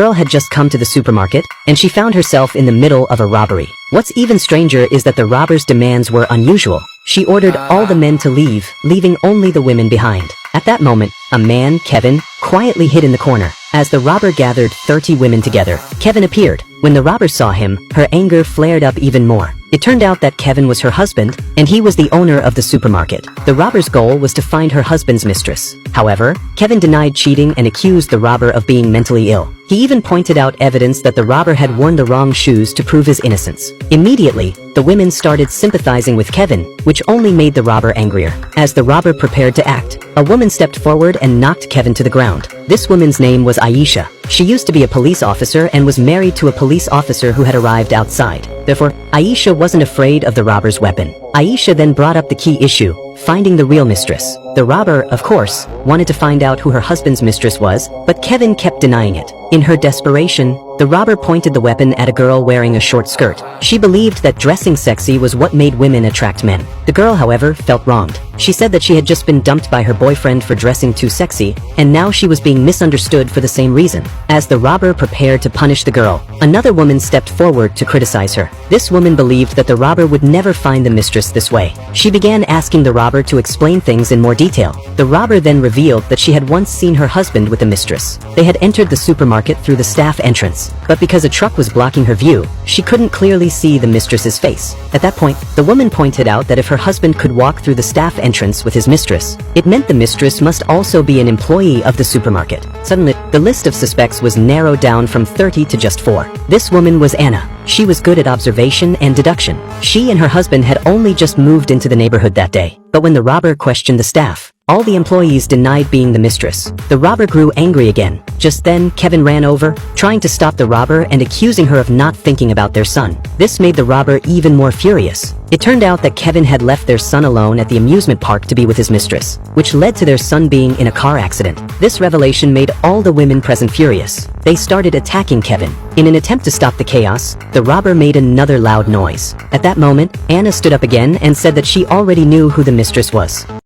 girl had just come to the supermarket, and she found herself in the middle of a robbery. What's even stranger is that the robber's demands were unusual. She ordered all the men to leave, leaving only the women behind. At that moment, a man, Kevin, quietly hid in the corner. As the robber gathered 30 women together, Kevin appeared. When the robber saw him, her anger flared up even more. It turned out that Kevin was her husband, and he was the owner of the supermarket. The robber's goal was to find her husband's mistress. However, Kevin denied cheating and accused the robber of being mentally ill. He even pointed out evidence that the robber had worn the wrong shoes to prove his innocence. Immediately, the women started sympathizing with Kevin, which only made the robber angrier. As the robber prepared to act, a woman stepped forward and knocked Kevin to the ground. This woman's name was Aisha. She used to be a police officer and was married to a police officer who had arrived outside. Therefore, Aisha wasn't afraid of the robber's weapon. Aisha then brought up the key issue, finding the real mistress. The robber, of course, wanted to find out who her husband's mistress was, but Kevin kept denying it. In her desperation, the robber pointed the weapon at a girl wearing a short skirt. She believed that dressing sexy was what made women attract men. The girl, however, felt wronged. She said that she had just been dumped by her boyfriend for dressing too sexy, and now she was being misunderstood for the same reason. As the robber prepared to punish the girl, another woman stepped forward to criticize her. This woman believed that the robber would never find the mistress this way. She began asking the robber to explain things in more detail. The robber then revealed that she had once seen her husband with a mistress. They had entered the supermarket through the staff entrance, but because a truck was blocking her view, she couldn't clearly see the mistress's face. At that point, the woman pointed out that if her husband could walk through the staff entrance with his mistress, it meant the mistress must also be an employee of the supermarket. Suddenly, the list of suspects was narrowed down from 30 to just 4. This woman was Anna. She was good at observation and deduction. She and her husband had only just moved into the neighborhood that day. But when the robber questioned the staff, all the employees denied being the mistress. The robber grew angry again. Just then, Kevin ran over, trying to stop the robber and accusing her of not thinking about their son. This made the robber even more furious. It turned out that Kevin had left their son alone at the amusement park to be with his mistress, which led to their son being in a car accident. This revelation made all the women present furious. They started attacking Kevin. In an attempt to stop the chaos, the robber made another loud noise. At that moment, Anna stood up again and said that she already knew who the mistress was.